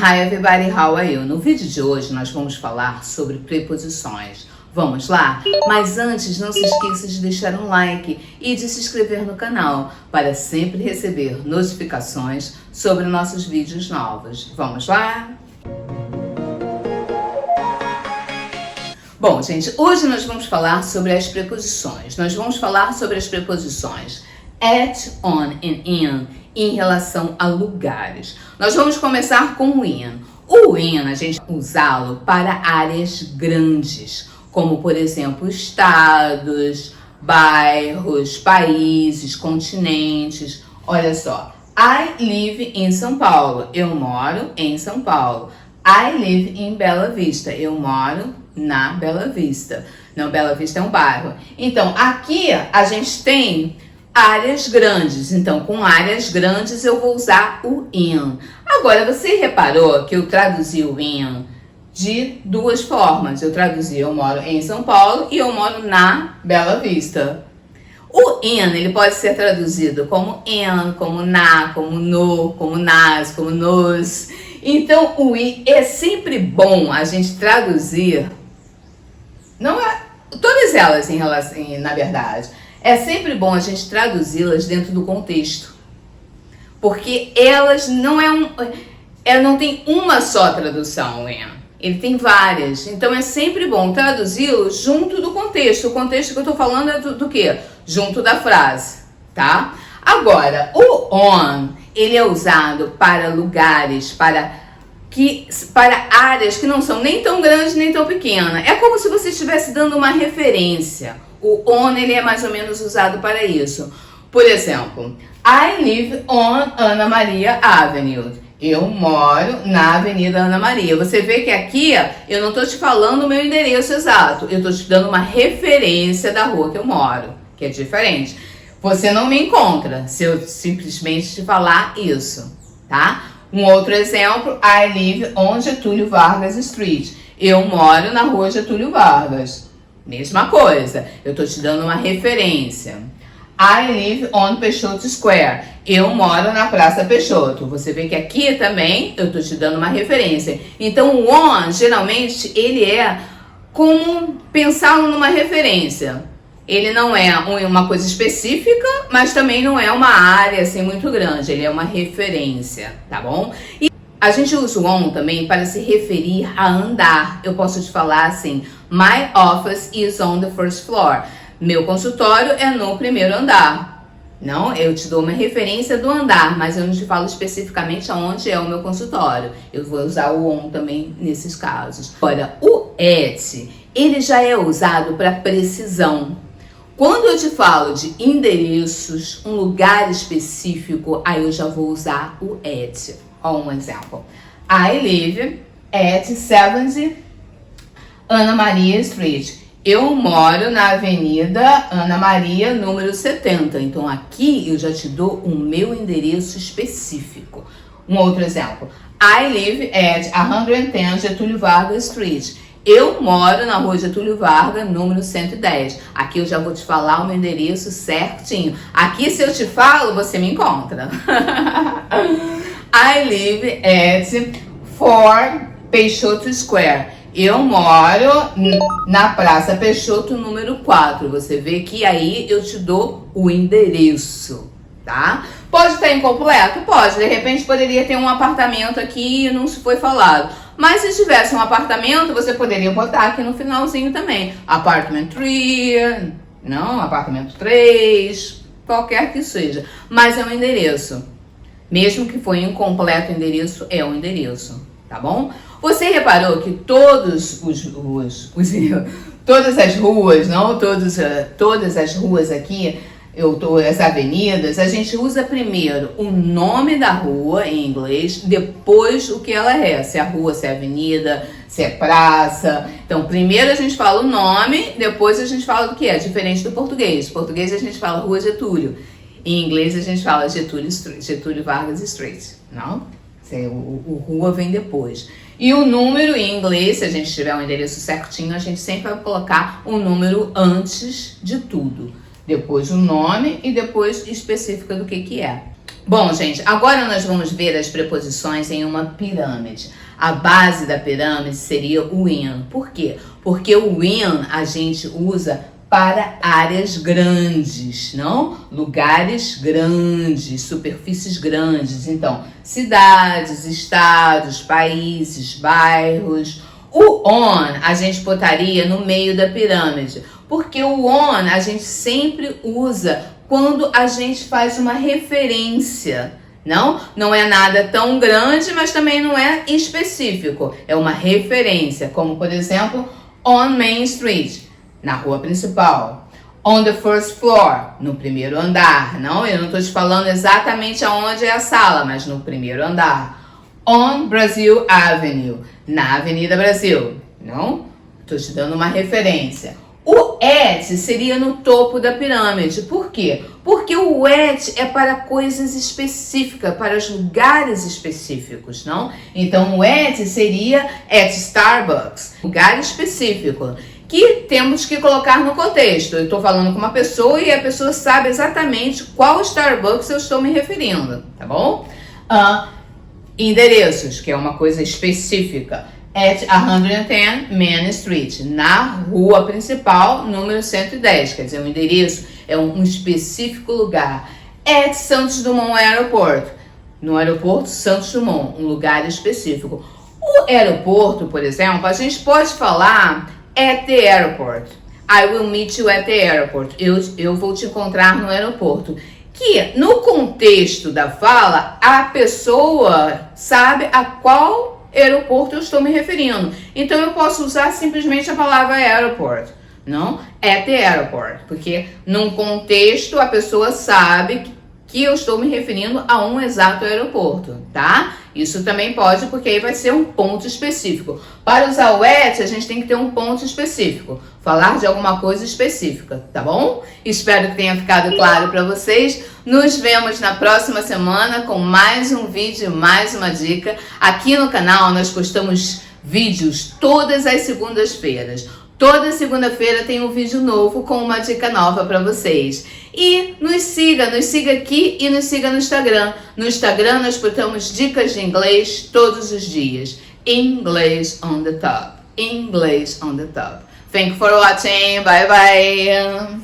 Hi everybody, how are you? No vídeo de hoje nós vamos falar sobre preposições. Vamos lá? Mas antes, não se esqueça de deixar um like e de se inscrever no canal para sempre receber notificações sobre nossos vídeos novos. Vamos lá? Bom, gente, hoje nós vamos falar sobre as preposições. Nós vamos falar sobre as preposições at, on e in em relação a lugares. Nós vamos começar com o in. O in, a gente usá-lo para áreas grandes, como, por exemplo, estados, bairros, países, continentes. Olha só, I live in São Paulo. Eu moro em São Paulo. I live in Bela Vista. Eu moro na Bela Vista. Não, Bela Vista é um bairro. Então, aqui a gente tem áreas grandes. Então, com áreas grandes eu vou usar o in. Agora, você reparou que eu traduzi o in de duas formas. Eu traduzi eu moro em São Paulo e eu moro na Bela Vista. O in, ele pode ser traduzido como in, como na, como no, como nas, como nos. Então, o in é sempre bom a gente traduzir. Não é todas elas na verdade. É sempre bom a gente traduzi-las dentro do contexto. Porque elas não não tem uma só tradução, ele tem várias. Então é sempre bom traduzi-lo junto do contexto. O contexto que eu tô falando é do quê? Junto da frase, tá? Agora, o on, ele é usado para lugares, para áreas que não são nem tão grandes nem tão pequenas. É como se você estivesse dando uma referência. O on, ele é mais ou menos usado para isso. Por exemplo, I live on Ana Maria Avenue. Eu moro na Avenida Ana Maria. Você vê que aqui eu não estou te falando o meu endereço exato. Eu estou te dando uma referência da rua que eu moro, que é diferente. Você não me encontra se eu simplesmente te falar isso, tá? Um outro exemplo, I live on Getúlio Vargas Street. Eu moro na rua Getúlio Vargas. Mesma coisa, eu tô te dando uma referência. I live on Peixoto Square. Eu moro na Praça Peixoto. Você vê que aqui também eu tô te dando uma referência. Então o on, geralmente, ele é como pensar numa referência. Ele não é uma coisa específica, mas também não é uma área assim muito grande. Ele é uma referência, tá bom? E a gente usa o on também para se referir a andar. Eu posso te falar assim, my office is on the first floor. Meu consultório é no primeiro andar. Não, eu te dou uma referência do andar, mas eu não te falo especificamente aonde é o meu consultório. Eu vou usar o on também nesses casos. Agora, o at, ele já é usado para precisão. Quando eu te falo de endereços, um lugar específico, aí eu já vou usar o at. Ó, um exemplo. I live at 70 Ana Maria Street. Eu moro na Avenida Ana Maria, número 70. Então, aqui eu já te dou o meu endereço específico. Um outro exemplo. I live at 110 Getúlio Vargas Street. Eu moro na rua Getúlio Vargas, número 110. Aqui eu já vou te falar o meu endereço certinho. Aqui, se eu te falo, você me encontra. I live at 4 Peixoto Square. Eu moro na Praça Peixoto, número 4. Você vê que aí eu te dou o endereço, tá? Pode estar incompleto? Pode. De repente poderia ter um apartamento aqui e não se foi falado. Mas se tivesse um apartamento, você poderia botar aqui no finalzinho também. Apartment 3, não, apartamento 3, qualquer que seja. Mas é um endereço. Mesmo que foi incompleto o endereço, é um endereço, tá bom? Você reparou que todas as ruas, não? Todas as ruas aqui, as avenidas, a gente usa primeiro o nome da rua em inglês, depois o que ela é. Se é rua, se é avenida, se é praça. Então, primeiro a gente fala o nome, depois a gente fala do que é. Diferente do português. Em português a gente fala Rua Getúlio. Em inglês a gente fala Getúlio Vargas Street, não? O rua vem depois. E o número em inglês, se a gente tiver um endereço certinho, a gente sempre vai colocar o número antes de tudo. Depois o nome e depois específica do que é. Bom, gente, agora nós vamos ver as preposições em uma pirâmide. A base da pirâmide seria o in. Por quê? Porque o in a gente usa para áreas grandes, não? Lugares grandes, superfícies grandes. Então, cidades, estados, países, bairros. O on a gente botaria no meio da pirâmide, porque o on a gente sempre usa quando a gente faz uma referência. Não é nada tão grande, mas também não é específico. É uma referência, como por exemplo, on Main Street, na rua principal. On the first floor, no primeiro andar. Não, eu não estou te falando exatamente aonde é a sala, mas no primeiro andar. On Brazil Avenue, na Avenida Brasil. Não? Estou te dando uma referência. O at seria no topo da pirâmide. Por quê? Porque o at é para coisas específicas, para os lugares específicos, não? Então, o at seria at Starbucks, lugar específico, que temos que colocar no contexto. Eu estou falando com uma pessoa e a pessoa sabe exatamente qual Starbucks eu estou me referindo, tá bom? Endereços, que é uma coisa específica. At 110 Main Street, na rua principal, número 110, quer dizer, o endereço é um específico lugar. At Santos Dumont Airport, no aeroporto Santos Dumont, um lugar específico. O aeroporto, por exemplo, a gente pode falar at the airport. I will meet you at the airport. Eu vou te encontrar no aeroporto. Que no contexto da fala, a pessoa sabe a qual aeroporto eu estou me referindo. Então eu posso usar simplesmente a palavra airport, não? At the airport, porque num contexto a pessoa sabe que eu estou me referindo a um exato aeroporto, tá? Isso também pode, porque aí vai ser um ponto específico. Para usar o at, a gente tem que ter um ponto específico, falar de alguma coisa específica, tá bom? Espero que tenha ficado claro para vocês. Nos vemos na próxima semana com mais um vídeo, mais uma dica. Aqui no canal nós postamos vídeos todas as segundas-feiras. Toda segunda-feira tem um vídeo novo com uma dica nova para vocês. E nos siga aqui e nos siga no Instagram. No Instagram nós botamos dicas de inglês todos os dias. English on the top. English on the top. Thank you for watching. Bye bye.